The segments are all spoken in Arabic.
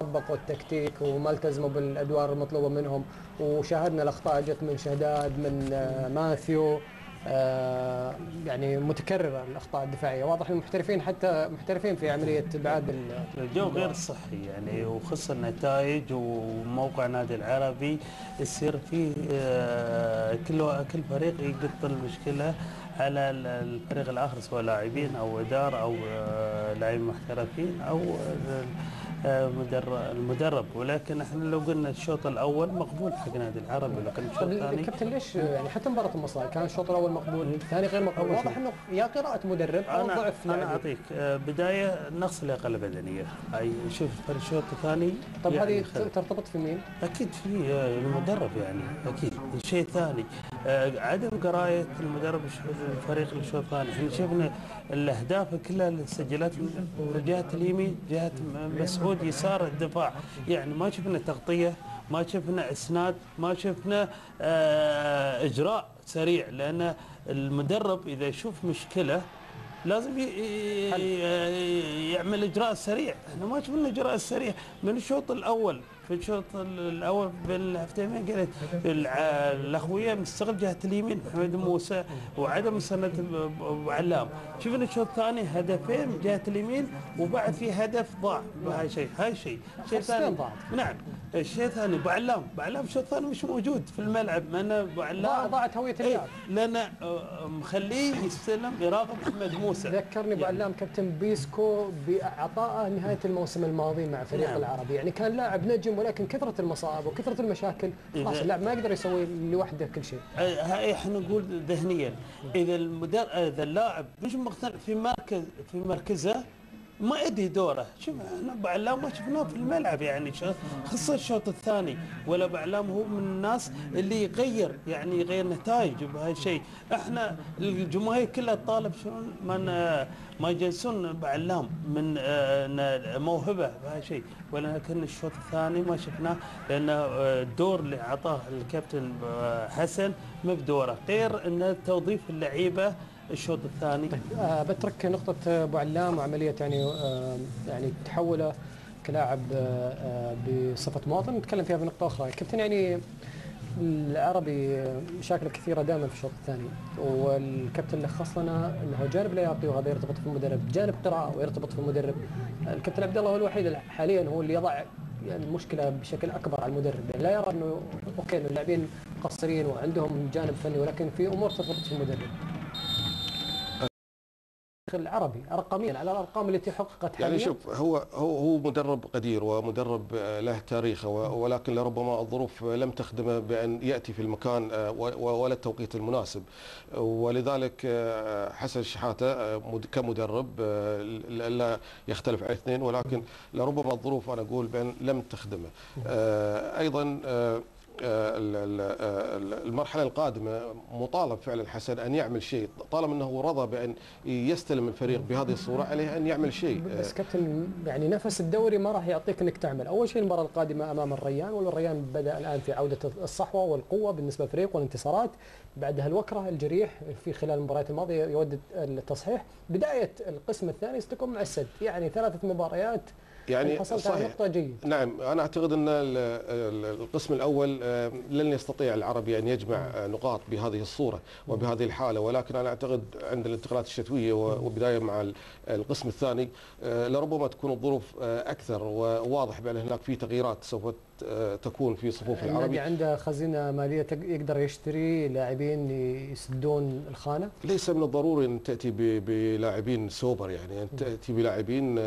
طبقوا التكتيك وما التزموا بالادوار المطلوبه منهم، وشاهدنا الاخطاء جت من شهداد، من ماثيو. يعني متكرره الاخطاء الدفاعيه، واضح المحترفين حتى محترفين في عمليه ابعاد الجو غير صحي يعني، وخص النتائج وموقع نادي العربي يصير فيه كل فريق يقط المشكله على الفريق الاخر، سواء لاعبين او اداره او لاعبين محترفين او المدرب. ولكن احنا لو قلنا الشوط الاول مقبول حق نادي العربي، لكن الشوط الثاني كابتن ليش يعني حتى مباراه المصري كان الشوط الاول مقبول، الثاني غير مقبول؟ واضح انه يا قراءه مدرب او ضعف انا اعطيك بدايه نقص اللياقه البدنيه. هاي شوف الشوط الثاني. طب يعني هذه ترتبط في مين؟ اكيد في المدرب يعني، اكيد. الشيء الثاني عدم قرايه المدرب الفريق الشوط الثاني. احنا شفنا الاهداف كلها اللي سجلت من جهه اليمين، جهه مسعود يسار الدفاع، يعني ما شفنا تغطيه، ما شفنا اسناد، ما شفنا اجراء سريع. لان المدرب اذا يشوف مشكله لازم يعمل اجراء سريع. احنا ما شفنا الاجراء السريع من الشوط الاول. في الشوط الاول بين الهفتين قلت الاخويه مستغل جهه اليمين محمد موسى وعدم سنه ابو علام. شفنا الشوط الثاني هدفين من جهه اليمين، وبعد في هدف ضاع. هاي شيء الشيء الثاني. نعم. الشيء الثاني ابو علام الشوط الثاني مش موجود في الملعب، لان ابو علام ضاعت هويه اللاعب. لان مخليه يستلم يراقب محمد موسى. ذكرني ابو علام كابتن بيسكو بعطائه نهايه الموسم الماضي مع فريق العربي، يعني كان لاعب نجم، ولكن كثره المصائب وكثره المشاكل خلاص اللاعب ما يقدر يسوي لوحده كل شيء. هاي احنا نقول ذهنيا، اذا اذا اللاعب مش مقتنع في مركزه ما يدي دوره. شوف احنا ابو علام ما شفناه في الملعب يعني، خاصه الشوط الثاني. ولا ابو علام هو من الناس اللي يغير نتائج بهاي الشيء. احنا الجماهير كلها تطالب شلون ما يجلسون ابو علام من موهبه بهاي الشيء. ولكن الشوط الثاني ما شفناه، لان الدور اللي اعطاه الكابتن حسن ما بدوره، غير ان توظيف اللعيبه الشوط الثاني. طيب بترك نقطة أبو علام وعملية يعني تحوله كلاعب بصفة مواطن، نتكلم فيها في نقطة أخرى. كابتن يعني العربي مشاكل كثيرة دائما في الشوط الثاني، والكابتن لخص لنا أنه جانب لياقي وهذا يرتبط في المدرب، جانب قراءة ويرتبط في المدرب. الكابتن عبد الله هو الوحيد حاليا هو اللي يضع يعني المشكلة بشكل أكبر على المدرب، يعني لا يرى أنه أوكي إنه اللاعبين مقصرين وعندهم جانب فني، ولكن في أمور ترتبط في المدرب. العربي رقميا على الارقام التي حققت حاليا. يعني شوف هو مدرب قدير ومدرب له تاريخه، ولكن لربما الظروف لم تخدمه بان ياتي في المكان ولا التوقيت المناسب. ولذلك حسن شحاته كمدرب لا يختلف عن الاثنين، ولكن لربما الظروف انا اقول بان لم تخدمه. ايضا المرحلة القادمة مطالب فعلا حسن أن يعمل شيء، طالما أنه رضى بأن يستلم الفريق بهذه الصورة عليه أن يعمل شيء. بس كابتن يعني نفس الدوري ما راح يعطيك أنك تعمل. أول شيء المباراة القادمة أمام الريان، والريان بدأ الآن في عودة الصحوة والقوة بالنسبة للفريق والانتصارات، بعدها الوكرة الجريح في خلال المباريات الماضية يود التصحيح. بداية القسم الثاني ستكون مع السد، يعني 3 مباريات يعني حصلت على نقطة جيدة. نعم، أنا أعتقد أن القسم الأول لن يستطيع العربي أن يجمع نقاط بهذه الصورة وبهذه الحالة، ولكن أنا أعتقد عند الانتقالات الشتوية وبداية مع القسم الثاني لربما تكون الظروف أكثر، وواضح بأن هناك في تغييرات سوف تكون في صفوف العربي. النادي عنده خزينة مالية يقدر يشتري لاعبين يسدون الخانة؟ ليس من الضروري أن تأتي بلاعبين سوبر، يعني أن تأتي بلاعبين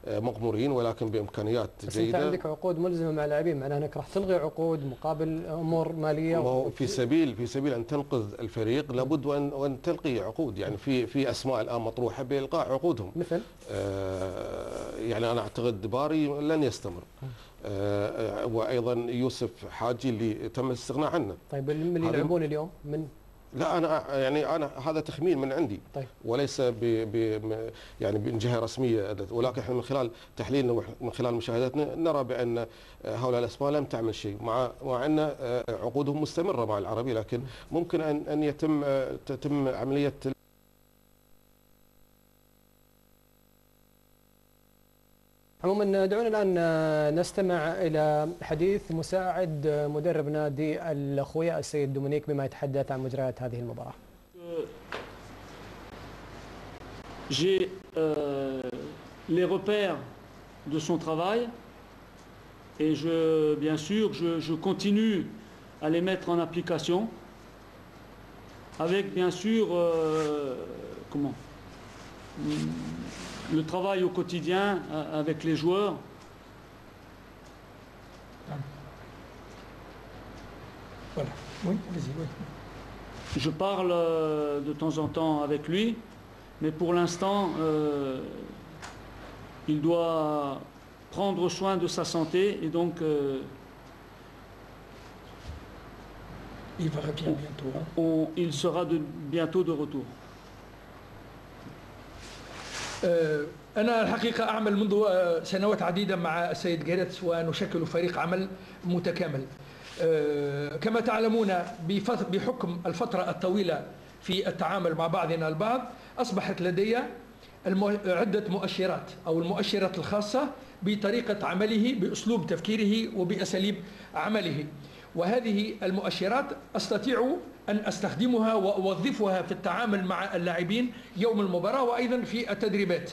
مغمورين ولكن بإمكانيات بس جيدة. أنت عندك عقود ملزمة مع لاعبين، معناها أنك راح تلغي عقود مقابل أمور مالية. في سبيل أن تنقذ الفريق لابد وأن تلقي عقود، يعني في أسماء الآن مطروحة بإلقاء عقودهم، مثل يعني أنا أعتقد باري لن يستمر، وايضا يوسف حاجي اللي تم الاستغناء عنه. طيب اللي يلعبون اليوم من؟ لا انا هذا تخمين من عندي. طيب. وليس يعني من جهه رسميه، ولكن احنا من خلال تحليلنا ومن خلال مشاهداتنا نرى بان هؤلاء الاسماء لم تعمل شيء، مع ان عقودهم مستمره مع العربي، لكن ممكن ان تتم عمليه عموما دعونا الآن نستمع إلى حديث مساعد مدرب نادي الأخوية السيد دومينيك بما يتحدث عن مجريات هذه المباراة. J'ai les repères de son travail et bien sûr, je continue à les mettre en application avec bien sûr le travail au quotidien avec les joueurs. Voilà. Oui, allez-y, oui. Je parle de temps en temps avec lui, mais pour l'instant, il doit prendre soin de sa santé et donc il va revenir bientôt. Hein. Il sera bientôt de retour. أنا الحقيقة أعمل منذ سنوات عديدة مع السيد جيرتس ونشكل فريق عمل متكامل. كما تعلمون بحكم الفترة الطويلة في التعامل مع بعضنا البعض أصبحت لدي عدة مؤشرات أو المؤشرات الخاصة بطريقة عمله بأسلوب تفكيره وبأساليب عمله، وهذه المؤشرات أستطيع أن أستخدمها وأوظفها في التعامل مع اللاعبين يوم المباراة وأيضا في التدريبات.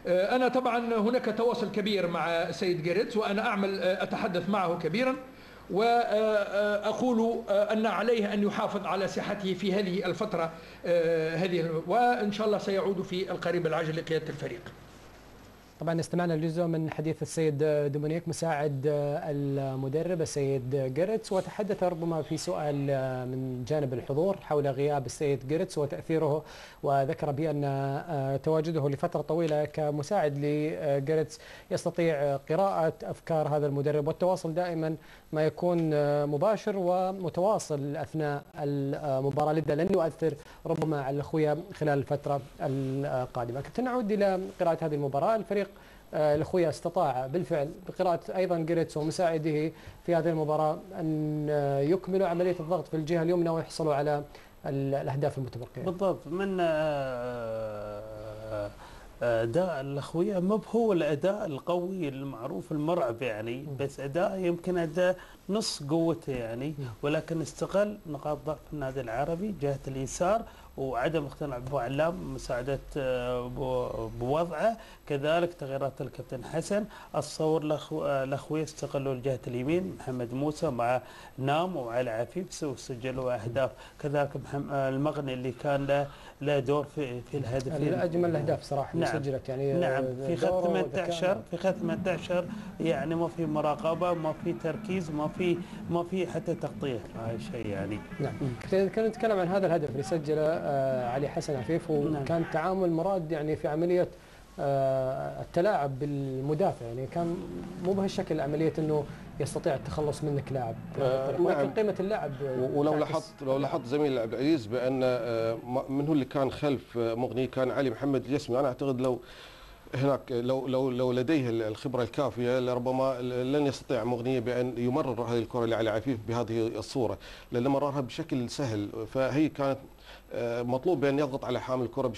أنا طبعا هناك تواصل كبير مع السيد جيرتس وأنا أتحدث معه كبيرا وأقول أن عليه أن يحافظ على صحته في هذه الفترة وإن شاء الله سيعود في القريب العاجل لقيادة الفريق. طبعا استمعنا لجزء من حديث السيد دومينيك مساعد المدرب السيد جيرتس، وتحدث ربما في سؤال من جانب الحضور حول غياب السيد جيرتس وتأثيره، وذكر بأن تواجده لفترة طويلة كمساعد لجيرتس يستطيع قراءة أفكار هذا المدرب والتواصل دائما ما يكون مباشر ومتواصل أثناء المباراة، لذا لن يؤثر ربما على الأخوية خلال الفترة القادمة. كنت نعود إلى قراءة هذه المباراة. الفريق الأخوية استطاع بالفعل بقراءة أيضا جيرتس ومساعده في هذه المباراة أن يكملوا عملية الضغط في الجهة اليمنى ويحصلوا على الأهداف المتبقية. بالضبط. من أداء الأخوية ما هو الأداء القوي المعروف المرعب يعني، بس أداء يمكن أداء نص قوته يعني، ولكن استغل نقاط ضعف النادي العربي جهة اليسار وعدم اقتناع بو علام مساعدة بوضعه، كذلك تغييرات الكابتن حسن. الصور الأخوية استغلوا الجهة اليمين محمد موسى مع نام وعلي عفيف وسجلوا أهداف، كذلك المغني اللي كان له دور في الهدفين. أجمل الأهداف صراحة نعم سجلت يعني. نعم في خط 18 يعني ما في مراقبة، ما في تركيز، ما في حتى تغطية هاي الشيء يعني. نعم. كنا نتكلم عن هذا الهدف اللي سجله علي حسن عفيف، وكان تعامل مراد يعني في عملية التلاعب بالمدافع، يعني كان مو بهالشكل عملية انه يستطيع التخلص منك لاعب، ولكن قيمة اللاعب. ولو لاحظت زميل عبد العزيز بان من هو اللي كان خلف مغني كان علي محمد الجسمي. انا اعتقد لو هناك لو لديه الخبره الكافيه لربما لن يستطيع مغنيه بان يمرر هذه الكره لعلي عفيف بهذه الصوره، لان مررها بشكل سهل، فهي كانت مطلوب بان يضغط على حامل الكره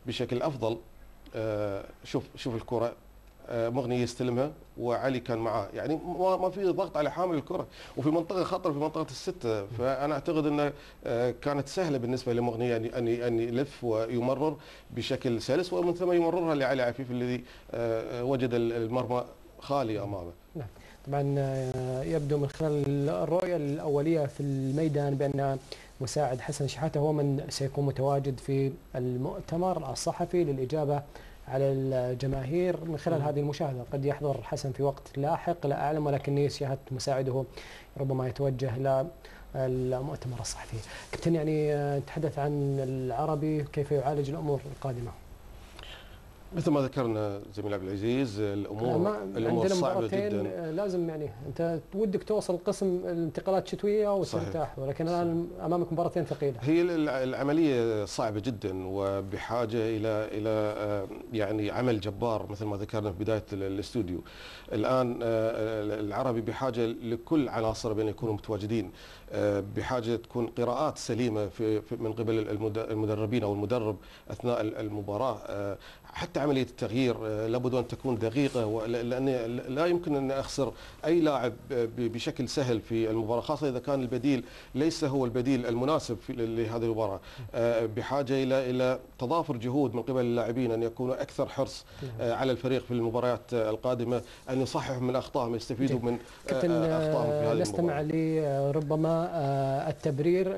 بشكل افضل. شوف الكره مغني يستلمها وعلي كان معاه، يعني ما في ضغط على حامل الكره وفي منطقه خطر في منطقه السته، فانا اعتقد انها كانت سهله بالنسبه لمغني يعني ان يلف ويمرر بشكل سلس ومن ثم يمررها لعلي عفيف الذي وجد المرمى خالي امامه. نعم. طبعا يبدو من خلال الرؤيه الاوليه في الميدان بان مساعد حسن شحاته هو من سيكون متواجد في المؤتمر الصحفي للاجابه على الجماهير من خلال هذه المشاهدة. قد يحضر حسن في وقت لاحق لا أعلم، ولكني شاهدت مساعده ربما يتوجه إلى المؤتمر الصحفي. كابتن يعني تحدث عن العربي كيف يعالج الأمور القادمة. مثل ما ذكرنا زميل عبد العزيز الامور صعبه جدا. لازم يعني انت ودك توصل قسم الانتقالات الشتويه وترتاح، ولكن الان امامك مباراتين ثقيله. هي العمليه صعبه جدا وبحاجه الى يعني عمل جبار مثل ما ذكرنا في بدايه الاستوديو. الان العربي بحاجه لكل عناصر بان يكونوا متواجدين، بحاجه تكون قراءات سليمه من قبل المدربين او المدرب اثناء المباراه، حتى حتى عملية التغيير لابد أن تكون دقيقة، لأن لا يمكن أن أخسر أي لاعب بشكل سهل في المباراة، خاصة إذا كان البديل ليس هو البديل المناسب لهذه المباراة. بحاجة إلى تضافر جهود من قبل اللاعبين أن يكونوا أكثر حرص على الفريق في المباريات القادمة، أن يصححوا من أخطائهم، يستفيدوا من أخطائهم في هذه نستمع لربما التبرير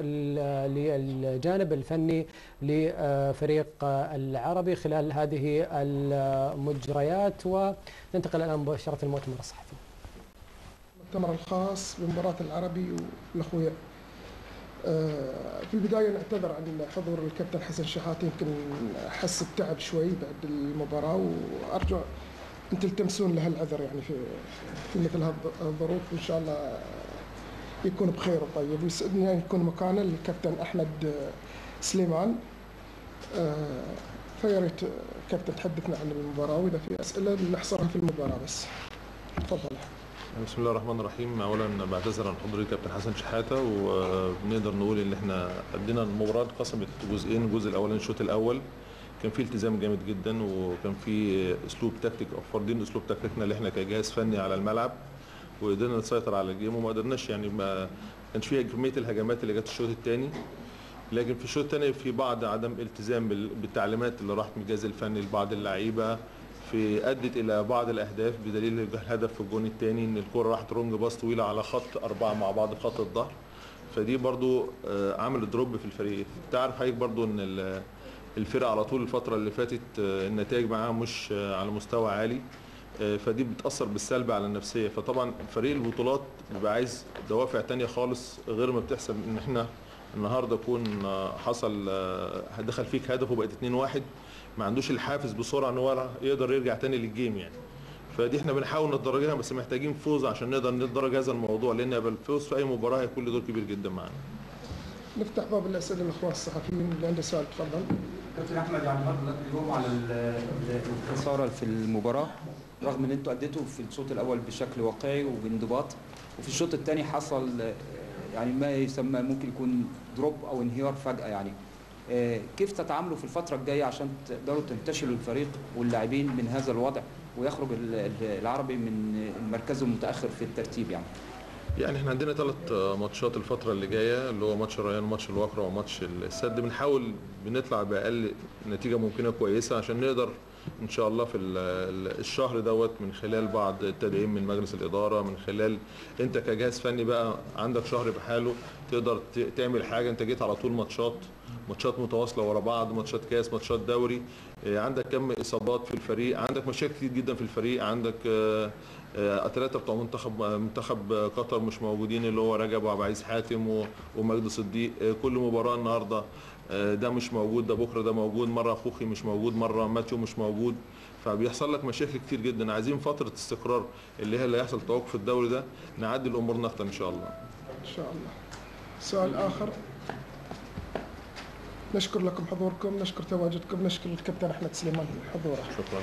للجانب الفني لفريق العربي خلال هذه المجريات، وننتقل الآن مباشرة للمؤتمر الصحفي. المؤتمر الخاص بمباراة العربي والأخويا. في البداية نعتذر عن حضور الكابتن حسن شحاتة، يمكن حس بتعب شوي بعد المباراة، وأرجو أن تلتمسون له العذر يعني في مثل هذه الظروف، وإن شاء الله يكون بخير وطيب. ويسعدني أن يكون مكانه الكابتن أحمد سليمان. فياريت كابتن تحدثنا عن المباراة، وإذا في أسئلة نحصرها في المباراة بس. تفضل. بسم الله الرحمن الرحيم. اولا بعتذر عن حضور الكابتن حسن شحاته، وبنقدر نقول ان احنا ادينا المباراه اتقسمت جزئين. الجزء الاولاني الشوط الاول كان فيه التزام جامد جدا، وكان فيه اسلوب تكتيك او فارضين اسلوب تكتيكنا اللي احنا كجهاز فني على الملعب، وقدرنا نسيطر على الجيم، وما قدرناش يعني ما كانش فيها كميه الهجمات اللي جت الشوط الثاني. لكن في الشوط الثاني في بعض عدم التزام بالتعليمات اللي راحت من الجهاز الفني لبعض اللعيبه، ادت الى بعض الاهداف، بدليل الهدف في الجون الثاني ان الكره راحت رونج باص طويله على خط 4 مع بعض في خط الظهر. فدي برضو عمل دروب في الفريق. تعرف حضرتك برضو ان الفرقه على طول الفتره اللي فاتت النتائج معاها مش على مستوى عالي، فدي بتاثر بالسلب على النفسيه. فطبعا فريق البطولات بيبقى عايز دوافع ثانيه خالص، غير ما بتحسب ان احنا النهارده يكون حصل دخل فيك هدف وبقت 2-1، ما عندوش الحافز بسرعه ان هو يقدر يرجع تاني للجيم يعني. فدي احنا بنحاول ندرجها، بس محتاجين فوز عشان نقدر ندرج هذا الموضوع، لان الفوز في اي مباراه هيكون له دور كبير جدا معانا. نفتح باب الاسئله للاخوان الصحفيين اللي عنده سؤال. تفضل. كابتن احمد، يعني حضرتك اليوم على الخساره في المباراه، رغم ان انتوا اديتوا في الشوط الاول بشكل واقعي وبانضباط، وفي الشوط الثاني حصل يعني ما يسمى ممكن يكون دروب او انهيار فجاه يعني. كيف تتعاملوا في الفترة الجاية عشان تقدروا تنتشلوا الفريق واللاعبين من هذا الوضع، ويخرج العربي من مركزه المتأخر في الترتيب يعني؟ يعني احنا عندنا 3 ماتشات الفترة اللي جاية، اللي هو ماتش الريان وماتش الوكرة وماتش السد. بنحاول بنطلع بأقل نتيجة ممكنة كويسة عشان نقدر ان شاء الله في الشهر دوت، من خلال بعض التدعيم من مجلس الإدارة، من خلال انت كجهاز فني بقى عندك شهر بحاله تقدر تعمل حاجة. انت جيت على طول ماتشات متواصلة ورا بعض، ماتشات كاس، ماتشات دوري، عندك كم إصابات في الفريق، عندك مشاكل كتير جدا في الفريق، عندك 3 بتوع منتخب قطر مش موجودين، اللي هو رجب وعبد العزيز حاتم ومجدي صديق. كل مباراة النهارده ده مش موجود، ده بكره ده موجود، مره خوخي مش موجود، مره ماتيو مش موجود، فبيحصل لك مشاكل كتير جدا. عايزين فتره استقرار اللي هي اللي هيحصل توقف الدوري ده، نعدي الامور نقطه ان شاء الله. ان شاء الله. سؤال اخر. نشكر لكم حضوركم، نشكر تواجدكم، نشكر الكابتن احمد سليمان حضوره. شكرا.